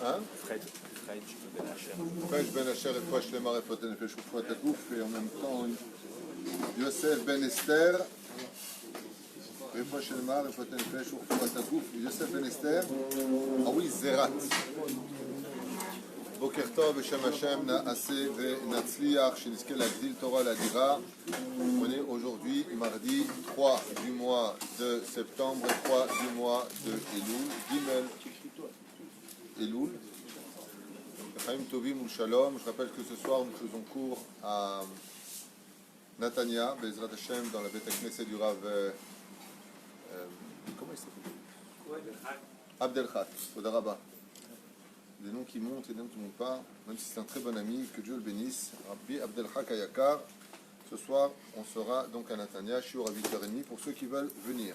Hein? Fred Ben Asher et Fouach Lemar et Foten et Fouach Takouf, et en même temps Yosef Ben Esther et Fouach Lemar et Foten et Fouach Takouf. Yosef Ben Esther, ah oui, Zerat. Boker Tov, Beshem Hashem, Naaseh ve'Natzliach, Shenizke l'Agdil Torah l'Adira. On est aujourd'hui mardi 3 du mois de septembre et 3 du mois de Elul, Gimel Elul. Chaim Tovim ou Shalom. Je rappelle que ce soir nous faisons cours à Natania, Bezrat Hashem, dans la Beth Knesset du Rav. Comment il s'appelle? Abdelkhat, Odaraba. Des noms qui montent et des noms qui ne montent pas, même si c'est un très bon ami, que Dieu le bénisse. Rabbi Abdelhak Ayakar. Ce soir, on sera donc à Natania, Shiur à 8h30 pour ceux qui veulent venir.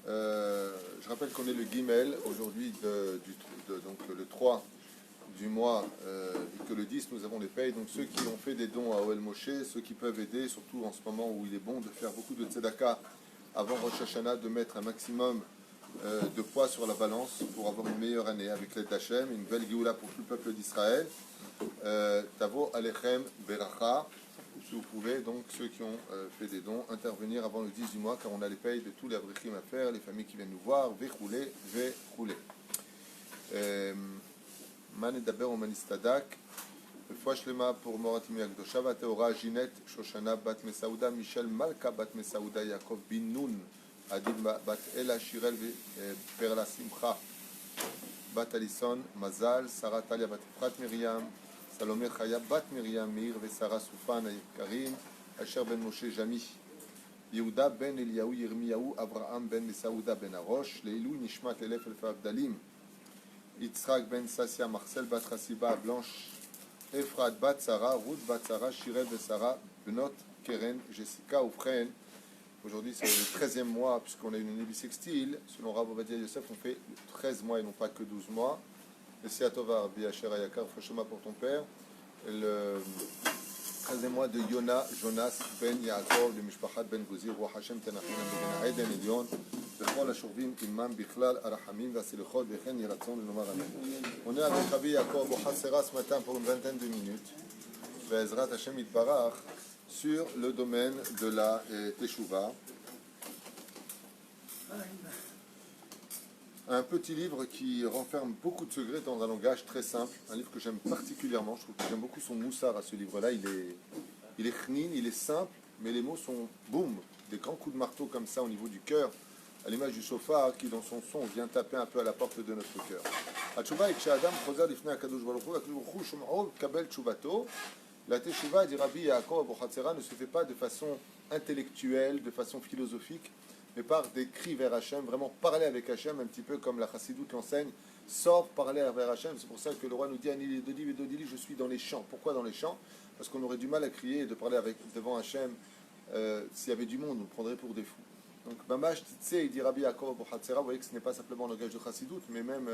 Je rappelle qu'on est le Gimel aujourd'hui, donc le 3 du mois, et que le 10 nous avons les payes. Donc ceux qui ont fait des dons à Oel Moshe, ceux qui peuvent aider, surtout en ce moment où il est bon de faire beaucoup de tzedaka avant Rosh Hashanah, de mettre un maximum de poids sur la balance pour avoir une meilleure année avec l'aide d'Hachem, une belle Géoula pour tout le peuple d'Israël. Tavo Alechem Beracha. Si vous pouvez, donc ceux qui ont fait des dons, intervenir avant le 10 du mois, car on a les payes de tous les abrichim à faire, les familles qui viennent nous voir, Vechoulé, Vechoulé. Man Edaber Oman Istadak, Refoua Shlema pour Moratimi Akdosha, Vateora, Ginette, Shoshana, Bat Mesaouda, Michel Malka, Bat Mesaouda, Yaakov Bin Nun, Adil Bat Ela, Shirel, Perla Simcha, Bat Alison, Mazal, Sarah Talia, Bat Efrat Miriam, Salomé Chaya, Bat Miriam, Mir, Vesara Soufan, Karim, Asher Ben Moshe Jami, Yehuda Ben Eliyahu, Yirmiyahu, Abraham Ben Mesaouda Ben Arosh, Leilou Nishmat Elef Elfa Abdalim, Yitzhak Ben Sassia, Marcel Bat Rassiba, Blanche, Efrat Bat Sarah, Ruth Bat Sarah, Shirel Besara, Benot, Keren, Jessica, Oufren. Aujourd'hui, c'est le 13e mois, puisqu'on a une année bissextile. Selon Rav Ovadia Yosef, on fait 13 mois et non pas que 12 mois. Le Seatova, Rabbi Asher Ayakar, Fashoma pour ton père. Le 13e mois de Yona, Jonas, Ben Yaakov, de Mishpachat Ben Gozir, Roi Hashem, Tenachinam, Ben Aiden, Elion, Bechol Ashurvim, Imam, Bichlal, Arachamim, Vasilichot, Bechen, Yiratzon, le Nomar Amen. On est avec Rabbi Yaakov Bohassera ce matin pour une vingtaine de minutes. Be'ezrat Hashem Itbarach, sur le domaine de la Teshuvah. Un petit livre qui renferme beaucoup de secrets dans un langage très simple, un livre que j'aime particulièrement. Je trouve que j'aime beaucoup son moussard à ce livre-là. Il est chnin, il est simple, mais les mots sont boum, des grands coups de marteau comme ça au niveau du cœur, à l'image du shofar qui dans son son vient taper un peu à la porte de notre cœur. La Teshuvah, dit Rabbi Yaakov Bohatzera, ne se fait pas de façon intellectuelle, de façon philosophique, mais par des cris vers Hachem, vraiment parler avec Hachem, un petit peu comme la Chassidoute l'enseigne, sort parler vers Hachem. C'est pour ça que le roi nous dit Ani Dodili Dodili, je suis dans les champs. Pourquoi dans les champs? Parce qu'on aurait du mal à crier et de parler devant Hachem. S'il y avait du monde, on le prendrait pour des fous. Donc, Mamash Titsé, il dit Rabbi Yaakov Bohatzera, vous voyez que ce n'est pas simplement le langage de Chassidoute, mais même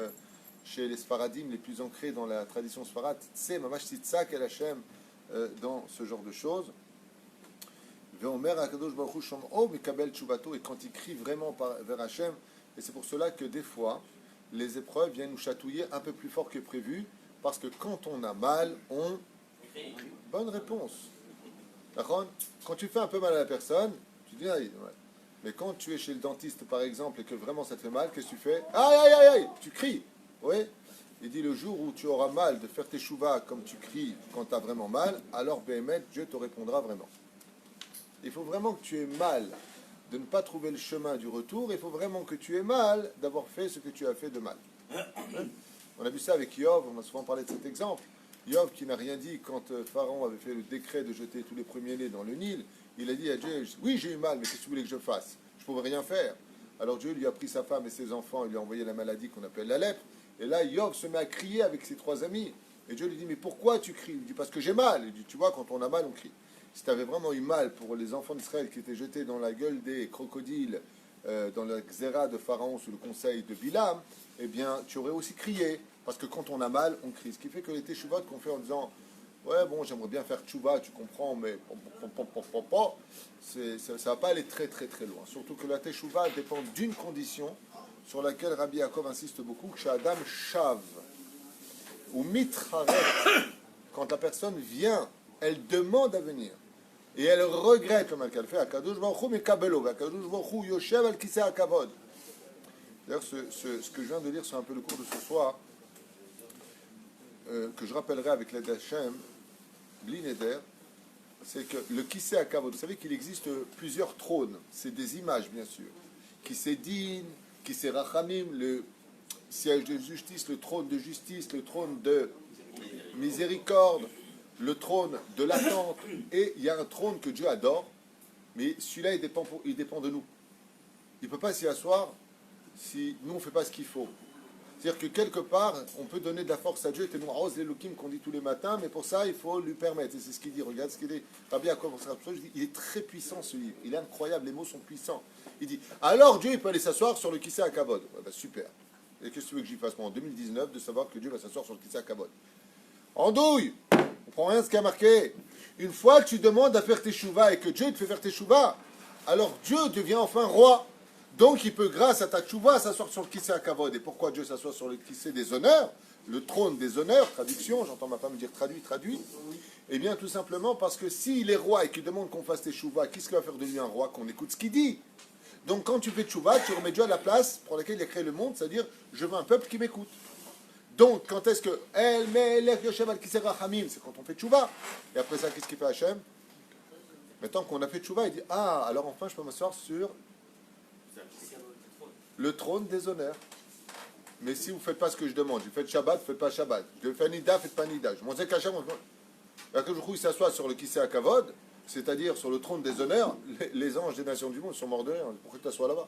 chez les Sfaradim, les plus ancrés dans la tradition Sfarad, Titsé, Mamash Titsak El Hachem, dans ce genre de choses. Et quand il crie vraiment vers Hachem, et c'est pour cela que des fois, les épreuves viennent nous chatouiller un peu plus fort que prévu, parce que quand on a mal, on... Bonne réponse. D'accord? Quand tu fais un peu mal à la personne, tu dis aïe. Ouais. Mais quand tu es chez le dentiste, par exemple, et que vraiment ça te fait mal, qu'est-ce que tu fais? Aïe, aïe, aïe, aïe. Tu cries. Oui. Il dit le jour où tu auras mal de faire tes chouvas comme tu cries quand tu as vraiment mal, alors Béhémet, Dieu te répondra vraiment. Il faut vraiment que tu aies mal de ne pas trouver le chemin du retour. Il faut vraiment que tu aies mal d'avoir fait ce que tu as fait de mal. On a vu ça avec Yov, on a souvent parlé de cet exemple. Yov qui n'a rien dit quand Pharaon avait fait le décret de jeter tous les premiers-nés dans le Nil. Il a dit à Dieu, oui j'ai eu mal, mais qu'est-ce que tu voulais que je fasse? Je ne pouvais rien faire. Alors Dieu lui a pris sa femme et ses enfants et lui a envoyé la maladie qu'on appelle la lèpre. Et là, Yov se met à crier avec ses 3 amis. Et Dieu lui dit, mais pourquoi tu cries? Il dit, parce que j'ai mal. Il dit, tu vois, quand on a mal, on crie. Si tu avais vraiment eu mal pour les enfants d'Israël qui étaient jetés dans la gueule des crocodiles, dans la xéra de Pharaon sous le conseil de Bilam, eh bien, tu aurais aussi crié. Parce que quand on a mal, on crie. Ce qui fait que les teshuvot qu'on fait en disant, Ouais, bon, j'aimerais bien faire tchouva, tu comprends, mais ça ne va pas aller très très très loin. Surtout que la teshuva dépend d'une condition sur laquelle Rabbi Yaakov insiste beaucoup, que Adam shav ou mitraret, quand la personne vient, elle demande à venir. Et elle regrette le mal qu'elle fait. Akadosh Baruch Hu mekabelo, Akadosh Baruch Hu yoshev al kisei hakavod. D'ailleurs, ce que je viens de lire sur un peu le cours de ce soir, que je rappellerai avec l'aide d'Hachem, Bli Neder, c'est que le kisei hakavod, vous savez qu'il existe plusieurs trônes, c'est des images bien sûr. Kisei din, kisei rachamim, le siège de justice, le trône de justice, le trône de miséricorde, le trône de l'attente, et il y a un trône que Dieu adore, mais celui-là, il dépend de nous. Il ne peut pas s'y asseoir si nous, on ne fait pas ce qu'il faut. C'est-à-dire que quelque part, on peut donner de la force à Dieu, et nous arrose l'Elohim qu'on dit tous les matins, mais pour ça, il faut lui permettre. Et c'est ce qu'il dit. Regarde ce qu'il dit. Rabbi Yaakov, il est très puissant ce livre. Il est incroyable, les mots sont puissants. Il dit, alors Dieu, il peut aller s'asseoir sur le Kisei HaKavod. Ouais, ben, super. Et qu'est-ce que tu veux que j'y fasse moi en 2019 de savoir que Dieu va s'asseoir sur le Kisei HaKavod? Andouille, on prend rien de ce qui a marqué. Une fois que tu demandes à faire tes chouvas et que Dieu te fait faire tes chouvas, alors Dieu devient enfin roi. Donc il peut, grâce à ta chouva, s'asseoir sur le Kisei HaKavod. Et pourquoi Dieu s'assoit sur le Kisei des honneurs, le trône des honneurs, traduction, j'entends ma femme dire traduit. Eh bien tout simplement parce que s'il est roi et qu'il demande qu'on fasse tes chouvas, qu'est-ce qui va faire de lui un roi? Qu'on écoute ce qu'il dit. Donc quand tu fais tchouva, tu remets Dieu à la place pour laquelle il a créé le monde, c'est-à-dire je veux un peuple qui m'écoute. Donc quand est-ce que El Melech Yoshev al Kisei Rachamim, c'est quand on fait tchouva. Et après ça, qu'est-ce qu'il fait Hachem? Maintenant qu'on a fait tchouva, il dit ah, alors enfin je peux m'asseoir sur le trône des honneurs. Mais si vous ne faites pas ce que je demande, je fais Shabbat, faites pas Shabbat. Je fais Nida, faites pas Nida. Je m'en sais qu'Hachem, il s'assoit sur le Kisei HaKavod, c'est-à-dire sur le trône des honneurs. Les anges des nations du monde sont morts de rire. Pourquoi tu t'assois là-bas?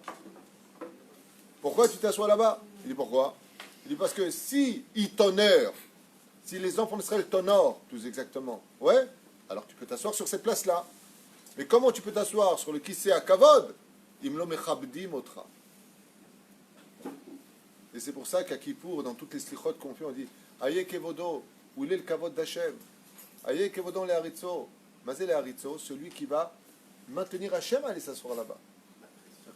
Pourquoi tu t'assois là-bas? Il dit pourquoi? Il dit parce que si ils t'honorent, si les enfants d'Israël t'honorent, plus exactement, ouais, alors tu peux t'asseoir sur cette place-là. Mais comment tu peux t'asseoir sur le Kisei HaKavod? Imlo mechabdim otra. Et c'est pour ça qu'à Kippour, dans toutes les slichot qu'on fait, on dit Aye kevodo, où il est le kavod d'Hachem? Aye kevodo le haritzo. Mazé le haritzo, celui qui va maintenir Hachem à aller s'asseoir là-bas.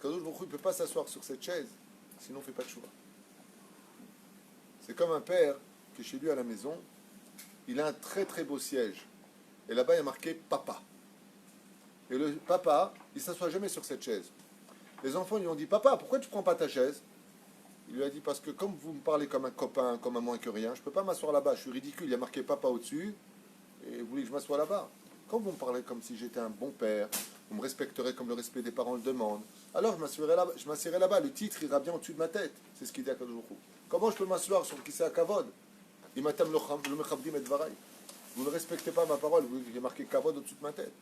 Kadosh Baruch Hu ne peut pas s'asseoir sur cette chaise, sinon on ne fait pas de chouva. C'est comme un père qui est chez lui à la maison, il a un très très beau siège. Et là-bas, il y a marqué papa. Et le papa, il ne s'assoit jamais sur cette chaise. Les enfants lui ont dit papa, pourquoi tu ne prends pas ta chaise? Il lui a dit parce que comme vous me parlez comme un copain, comme un moins que rien, je ne peux pas m'asseoir là-bas, je suis ridicule, il y a marqué papa au-dessus, et vous voulez que je m'assoie là-bas? Quand vous me parlez comme si j'étais un bon père, vous me respecterez comme le respect des parents le demande, alors je m'assierai là-bas, le titre ira bien au-dessus de ma tête, c'est ce qu'il dit à Kadosh Baruch Hu. Comment je peux m'asseoir sur le Kisei HaKavod? Il m'attame le mechabdim et dvarai. Vous ne respectez pas ma parole, vous avez marqué Kavod au-dessus de ma tête.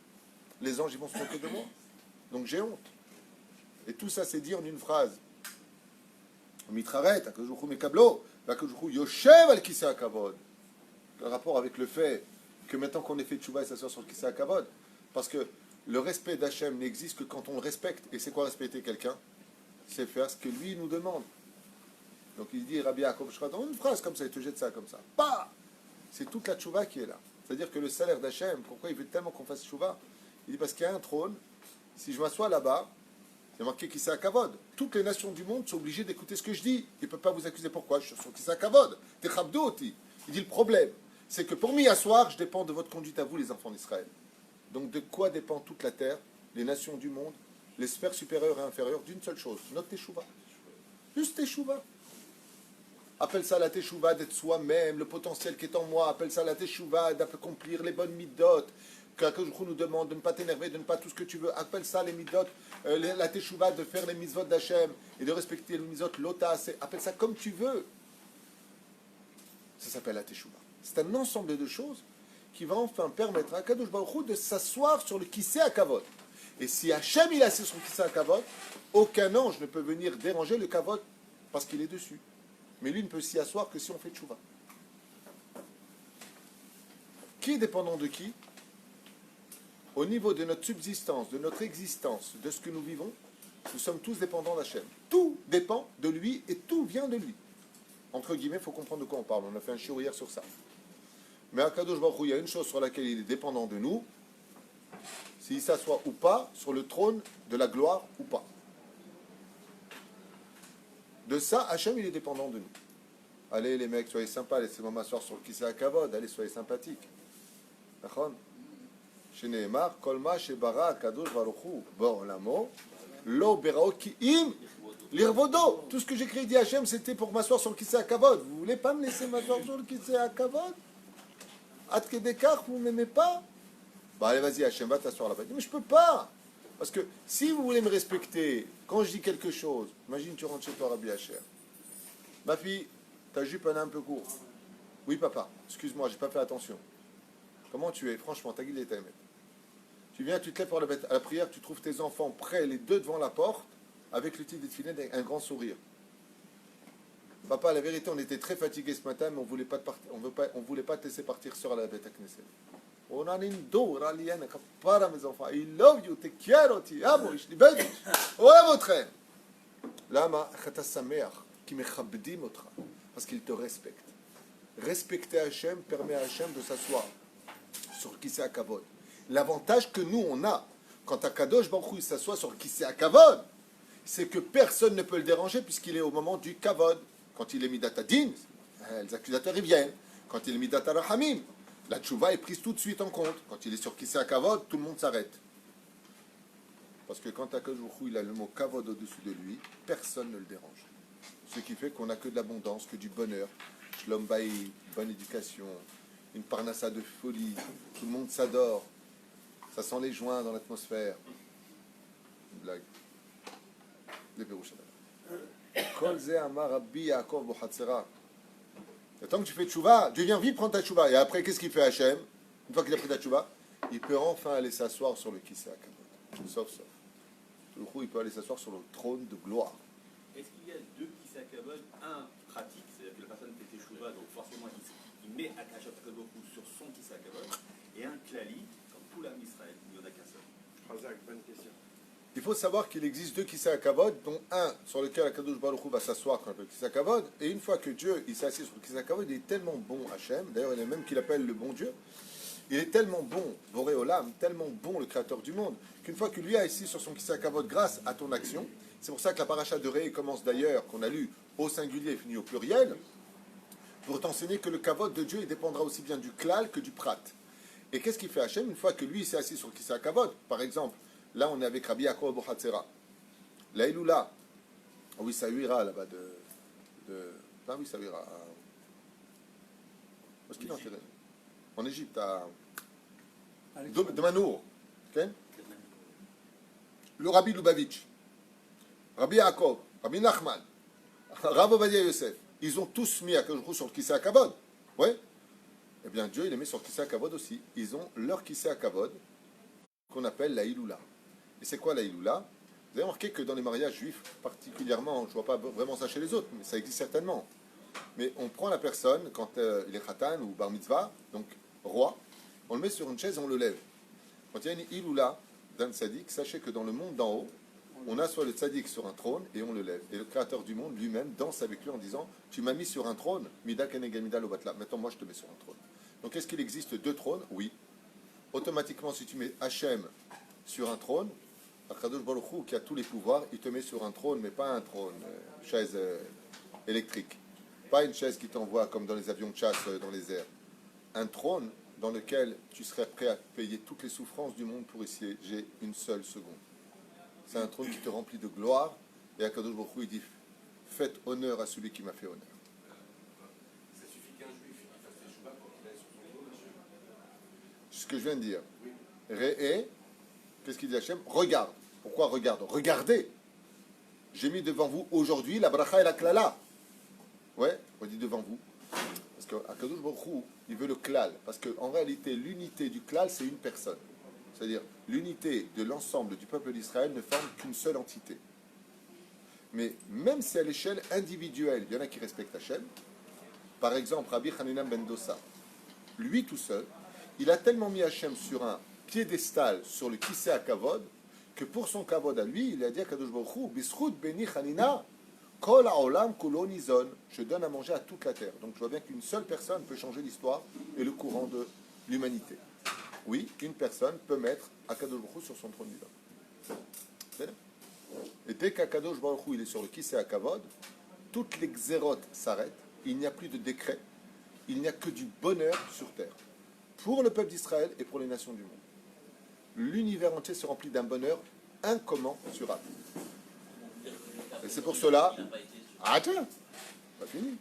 Les anges, ils vont se moquer de moi. Donc j'ai honte. Et tout ça, c'est dit en une phrase. Mitraret, Akadosh Baruch Hu mekablo, Akadosh Baruch Hu yoshev al Kisei HaKavod. Le rapport avec le fait que maintenant qu'on ait fait tchouva, il s'assoit sur le Kisei HaKavod. Parce que le respect d'Hachem n'existe que quand on le respecte. Et c'est quoi respecter quelqu'un? C'est faire ce que lui nous demande. Donc il dit Rabbi Yaakov, je crois, dans une phrase comme ça, il te jette ça comme ça. Bah, c'est toute la tchouva qui est là. C'est-à-dire que le salaire d'Hachem, pourquoi il veut tellement qu'on fasse tchouva? Il dit parce qu'il y a un trône, si je m'assois là-bas, il y a marqué Kisei HaKavod. Toutes les nations du monde sont obligées d'écouter ce que je dis. Il ne peut pas vous accuser pourquoi je suis sur Kisei HaKavod. Techabdoti. Il dit le problème, c'est que pour m'y asseoir, je dépends de votre conduite à vous, les enfants d'Israël. Donc de quoi dépend toute la terre, les nations du monde, les sphères supérieures et inférieures? D'une seule chose, notre teshuva. Juste teshuva. Appelle ça la teshuva d'être soi-même, le potentiel qui est en moi. Appelle ça la teshuva d'accomplir les bonnes midot. Que nous demande de ne pas t'énerver, de ne pas tout ce que tu veux. Appelle ça les midot, la teshuva de faire les mitzvot d'Hachem et de respecter les mitzvot lotas. Appelle ça comme tu veux. Ça s'appelle la teshuva. C'est un ensemble de choses qui va enfin permettre à Kadosh Baruch Hu de s'asseoir sur le Kisei HaKavod. Et si Hachem il est assis sur le Kisei HaKavod, aucun ange ne peut venir déranger le Kavod parce qu'il est dessus. Mais lui ne peut s'y asseoir que si on fait tchouva. Qui est dépendant de qui? Au niveau de notre subsistance, de notre existence, de ce que nous vivons, nous sommes tous dépendants d'Hachem. Tout dépend de lui et tout vient de lui. Entre guillemets, il faut comprendre de quoi on parle. On a fait un shiur hier sur ça. Mais Akadosh Baruch Hu, il y a une chose sur laquelle il est dépendant de nous, s'il s'assoit ou pas sur le trône de la gloire ou pas. De ça, Hachem, il est dépendant de nous. Allez les mecs, soyez sympas, laissez-moi m'asseoir sur le Kisei HaKavod, allez, soyez sympathiques. D'accord? Chez Nehemar, Kolma, Shebara, Akadosh Baruch Hu, Ba'olamo, Lo Berao Ki'im, L'Irvodo. Tout ce que j'ai écrit, dit Hachem, c'était pour m'asseoir sur le Kisei HaKavod. Vous voulez pas me laisser m'asseoir sur le Kisei HaKavod? Ad Kedekar, vous ne m'aimez pas? Bah allez, vas-y, Hachem, va t'asseoir là-bas. Mais je peux pas. Parce que si vous voulez me respecter, quand je dis quelque chose, imagine tu rentres chez toi, Rabbi Hacher. Ma fille, ta jupe elle est un peu courte. Oui, papa, excuse-moi, j'ai pas fait attention. Comment tu es? Franchement, ta guide est aimée. Tu viens, tu te lèves pour à la prière, tu trouves tes enfants prêts, les deux devant la porte, avec le titre de filet, avec un grand sourire. Papa, la vérité, on était très fatigués ce matin, mais on voulait pas voulait pas te laisser partir sur la bête à Knesset. On a une dos, ralienne, kapara mes enfants. I love you, te quiero, ti amo, je libère. Ouais, votre Lama, chata sameach, qui me chabdim otra, parce qu'il te respecte. Respecter Hachem permet à Hachem de s'asseoir sur le Kisei HaKavod. L'avantage que nous, on a, quand Akadosh Baruch Hu s'assoit sur le Kisei HaKavod, c'est que personne ne peut le déranger puisqu'il est au moment du Kavod. Quand il est Midat Adin, les accusateurs y viennent. Quand il est Midat Arahamim, la tchouva est prise tout de suite en compte. Quand il est sur Kisei HaKavod, tout le monde s'arrête. Parce que quand Akadosh Baruch Hu, il a le mot Kavod au-dessus de lui, personne ne le dérange. Ce qui fait qu'on n'a que de l'abondance, que du bonheur. Shlom Bayit, bonne éducation, une parnassa de folie, tout le monde s'adore. Ça sent les joints dans l'atmosphère. Une blague. Les Pérouches. Kol ze amar Rabbi Yaakov Bochatzera. Et tant que tu fais tchouva, Dieu vient vite prendre ta tchouva. Et après, qu'est-ce qu'il fait Hachem? Une fois qu'il a pris ta tchouva, il peut enfin aller s'asseoir sur le Kisei HaKavod. Sauf. Du coup, il peut aller s'asseoir sur le trône de gloire. Est-ce qu'il y a deux Kisei HaKavod? Un pratique, c'est-à-dire que la personne fait tchouva, donc forcément il met Akadosh Baruch Hu sur son Kisei HaKavod, et un klali, comme tout l'âme d'Israël, il n'y en a qu'un seul. Razak, bonne question. Il faut savoir qu'il existe deux Kisei HaKavod, dont un sur lequel Akadosh Baruch Hu va s'asseoir quand on appelle Kisei HaKavod, et une fois que Dieu il s'est assis sur le Kisei HaKavod, il est tellement bon Hachem, d'ailleurs il y en a même qui l'appelle le bon Dieu, il est tellement bon, Boré Olam, tellement bon le créateur du monde, qu'une fois que lui a assis sur son Kisei HaKavod grâce à ton action, c'est pour ça que la paracha de Ré commence d'ailleurs, qu'on a lu au singulier et finit au pluriel, pour t'enseigner que le Kavod de Dieu il dépendra aussi bien du klal que du prat. Et qu'est-ce qu'il fait Hachem une fois que lui il s'est assis sur le Kisei HaKavod? Par exemple, là, on est avec Rabbi Yaakov Bochatzera. La Iloula, oui, ça ira là-bas Ah oui, ça ira. Où est-ce qu'il est enterré? En Égypte, de Manour. Okay? Le Rabbi Lubavitch, Rabbi Yaakov, Rabbi Nachman, Rav Ovadia Yosef, ils ont tous mis à Akadosh sur le Kisei HaKavod. Ouais? Eh bien, Dieu, il les met sur le Kisei HaKavod aussi. Ils ont leur Kisei HaKavod qu'on appelle la Iloula. Et c'est quoi la Iloula? Vous avez remarqué que dans les mariages juifs, particulièrement, je ne vois pas vraiment ça chez les autres, mais ça existe certainement. Mais on prend la personne, quand il est khatan ou bar mitzvah, donc roi, on le met sur une chaise et on le lève. Quand il y a une Iloula d'un tzaddik, sachez que dans le monde d'en haut, on assoit le tzaddik sur un trône et on le lève. Et le créateur du monde lui-même danse avec lui en disant « Tu m'as mis sur un trône, mida kenegamida lobatla. Maintenant, moi, je te mets sur un trône. » Donc, est-ce qu'il existe deux trônes? Oui. Automatiquement, si tu mets Hachem sur un trône, Akadosh Baruch Hu, qui a tous les pouvoirs, il te met sur un trône, mais pas un trône, chaise électrique. Pas une chaise qui t'envoie comme dans les avions de chasse dans les airs. Un trône dans lequel tu serais prêt à payer toutes les souffrances du monde pour y siéger une seule seconde. C'est un trône qui te remplit de gloire. Et Akadosh Baruch Hu, il dit « Faites honneur à celui qui m'a fait honneur. » Ça suffit qu'un juif fasse des chouba pour qu'il aille sur son trône, Hachem. Ce que je viens de dire. Ré'é, qu'est-ce qu'il dit Hachem? Regarde. Pourquoi regarde? Regardez. J'ai mis devant vous aujourd'hui la bracha et la klala. Ouais, on dit devant vous. Parce que Akadosh Baruch Hu, il veut le klal. Parce qu'en réalité, l'unité du klal, c'est une personne. C'est-à-dire, l'unité de l'ensemble du peuple d'Israël ne forme qu'une seule entité. Mais même si à l'échelle individuelle, il y en a qui respectent Hachem, par exemple, Rabbi Hanina ben Dossa, lui tout seul, il a tellement mis Hachem sur un piédestal, sur le Kisei HaKavod, que pour son Kavod à lui, il a dit à Kadosh Baruch Hu, Bischut beni Hanina, Kol haolam kulo nizon. Je donne à manger à toute la terre. Donc je vois bien qu'une seule personne peut changer l'histoire et le courant de l'humanité. Oui, une personne peut mettre Akadosh Baruch Hu sur son trône divin. C'est bien. Et dès qu'Akadosh Baruch Hu il est sur le Kisei HaKavod, toutes les xérotes s'arrêtent, il n'y a plus de décret, il n'y a que du bonheur sur terre. Pour le peuple d'Israël et pour les nations du monde. L'univers entier se remplit d'un bonheur incommensurable. Et c'est pour cela... Ah tiens, pas fini.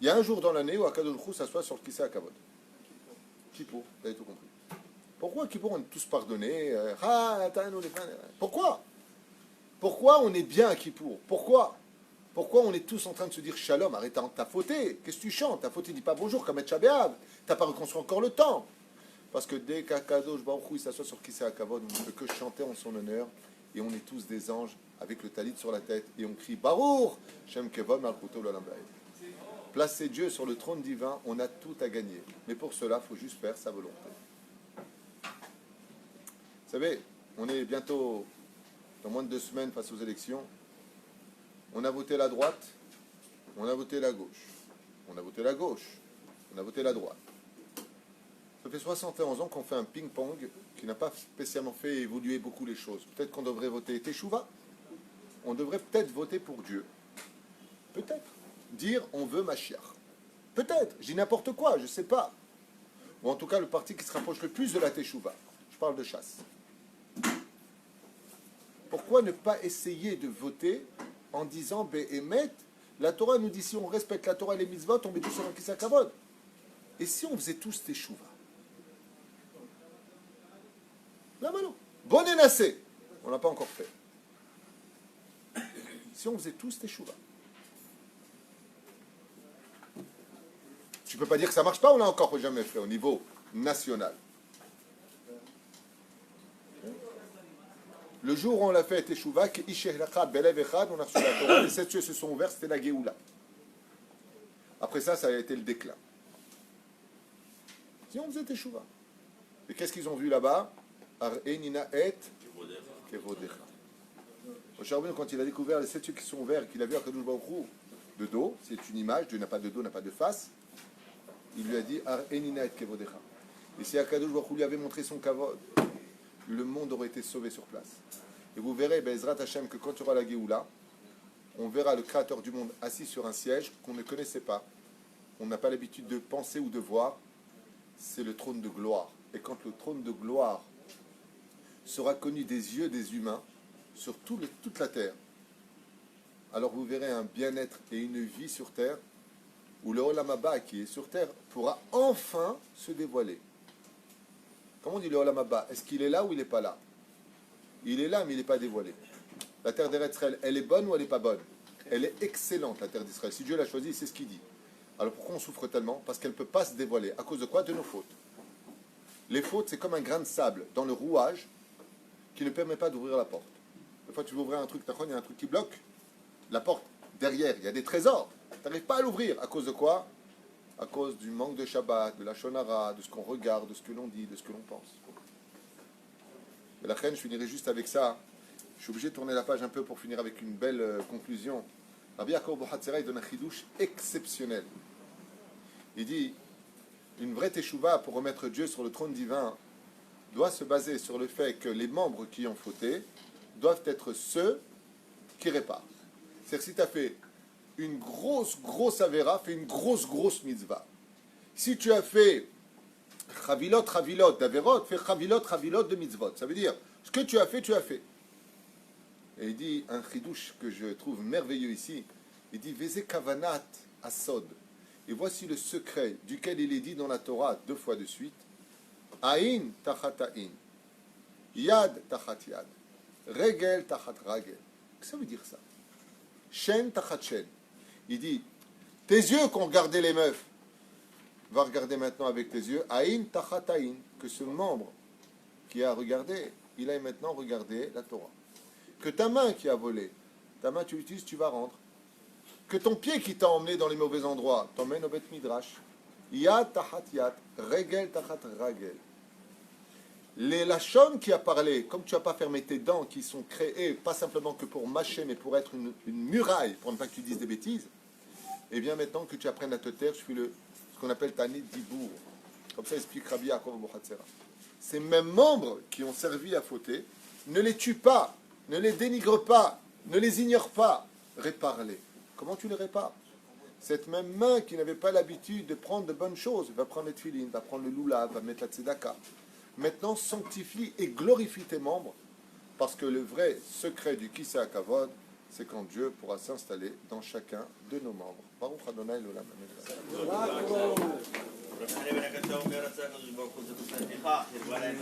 Il y a un jour dans l'année où Akadosh Baruch Hu s'assoit sur le Kisei HaKavod. Kippour, vous avez tout compris. Pourquoi Kippour on est tous pardonnés? Pourquoi? Pourquoi on est bien à Kippour? Pourquoi on est tous en train de se dire Shalom, arrête, t'as fauté, qu'est-ce que tu chantes? T'as fauté, dis pas bonjour comme Etcha B'Av, t'as pas reconstruit encore le temps. Parce que dès qu'Akadosh Baruch Hu s'assoit sur Kisei HaKavod, on ne peut que chanter en son honneur, et on est tous des anges avec le talit sur la tête, et on crie Baruch, Shem Kevod Malchuto L'Olam Va'ed. Placer Dieu sur le trône divin, on a tout à gagner. Mais pour cela, il faut juste faire sa volonté. Vous savez, on est bientôt, dans moins de 2 semaines, face aux élections. On a voté la droite, on a voté la gauche. On a voté la gauche, on a voté la droite. Ça fait 71 ans qu'on fait un ping-pong qui n'a pas spécialement fait évoluer beaucoup les choses. Peut-être qu'on devrait voter Teshuvah. On devrait peut-être voter pour Dieu. Peut-être. Dire on veut Mashiach. Peut-être. Je dis n'importe quoi, je ne sais pas. Ou en tout cas, le parti qui se rapproche le plus de la Teshuvah. Je parle de chasse. Pourquoi ne pas essayer de voter en disant Be'emet, la Torah nous dit si on respecte la Torah et les mitzvot, on met tous sur un Kisei HaKavod. Et si on faisait tous Teshuvah? Là, maintenant. Bon énassé. On n'a pas encore fait. Si on faisait tous Teshuvah. Tu ne peux pas dire que ça ne marche pas, on l'a encore jamais fait au niveau national. Le jour où on l'a fait à Teshuvah, on a reçu la Torah, les 7 cieux se sont ouverts, c'était la Géoula. Après ça, ça a été le déclin. Si on faisait Teshuvah. Et qu'est-ce qu'ils ont vu là-bas? Ar-enina et kevodecha. Moshe Rabbeinu, quand il a découvert les 7 cieux qui sont ouverts et qu'il a vu Akadosh Baruch Hu de dos, c'est une image, Dieu n'a pas de dos, n'a pas de face, il lui a dit Ar-enina et kevodecha. Et si Akadosh Baruch Hu lui avait montré son kavod, le monde aurait été sauvé sur place. Et vous verrez, Bezrat Hashem, que quand il y aura la Géoula, on verra le Créateur du monde assis sur un siège qu'on ne connaissait pas. On n'a pas l'habitude de penser ou de voir. C'est le trône de gloire. Et quand le trône de gloire sera connu des yeux des humains sur toute la terre, alors vous verrez un bien-être et une vie sur terre où le Olam Haba qui est sur terre pourra enfin se dévoiler. Comment on dit le Olam Haba? Est-ce qu'il est là ou il n'est pas là? Il est là, mais il n'est pas dévoilé. La terre d'Israël, elle est bonne ou elle n'est pas bonne? Elle est excellente, la terre d'Israël. Si Dieu l'a choisie, c'est ce qu'il dit. Alors pourquoi on souffre tellement? Parce qu'elle ne peut pas se dévoiler. À cause de quoi? De nos fautes. Les fautes, c'est comme un grain de sable dans le rouage qui ne permet pas d'ouvrir la porte. Des fois, tu veux ouvrir un truc, il y a un truc qui bloque. La porte, derrière, il y a des trésors. Tu n'arrives pas à l'ouvrir. À cause de quoi? À cause du manque de Shabbat, de la Shonara, de ce qu'on regarde, de ce que l'on dit, de ce que l'on pense. Et la reine, je finirai juste avec ça. Je suis obligé de tourner la page un peu pour finir avec une belle conclusion. Rabbi Yaakov Bohatzera, il donne un chidouche exceptionnel. Il dit, une vraie teshuva pour remettre Dieu sur le trône divin doit se baser sur le fait que les membres qui ont fauté doivent être ceux qui réparent. C'est-à-dire que si tu as fait une grosse avéra, fais une grosse mitzvah. Si tu as fait chavilot d'averot, fais chavilot de mitzvot. Ça veut dire, ce que tu as fait, tu as fait. Et il dit un chidouche que je trouve merveilleux ici. Il dit Veze kavanat asod. Et voici le secret duquel il est dit dans la Torah 2 fois de suite. Aïn tachat aïn. Yad tachat yad. Regel tachat ragel. Qu'est-ce que ça veut dire ça? Shen tachat shen. Il dit tes yeux qu'ont regardé les meufs. Va regarder maintenant avec tes yeux. Aïn tachat aïn. Que ce membre qui a regardé, il aille maintenant regarder la Torah. Que ta main qui a volé, ta main tu l'utilises, tu vas rendre. Que ton pied qui t'a emmené dans les mauvais endroits, t'emmène au Bet Midrash. Yad tachat yad, regel tachat ragel. Les Lachon qui a parlé, comme tu n'as pas fermé tes dents qui sont créées, pas simplement que pour mâcher, mais pour être une muraille, pour ne pas que tu dises des bêtises, et bien maintenant que tu apprennes à te taire, je suis ce qu'on appelle Tanit Dibour. Comme ça explique Rabbi Yaakov Abuchatzera. Ces mêmes membres qui ont servi à fauter, ne les tue pas, ne les dénigre pas, ne les ignore pas, répare-les. Comment tu les répares? Cette même main qui n'avait pas l'habitude de prendre de bonnes choses, va prendre les tefilines, va prendre le lulav, va mettre la tzedaka. Maintenant, sanctifie et glorifie tes membres, parce que le vrai secret du Kisei HaKavod, c'est quand Dieu pourra s'installer dans chacun de nos membres. Baruch Adonai L'Olam. Amen.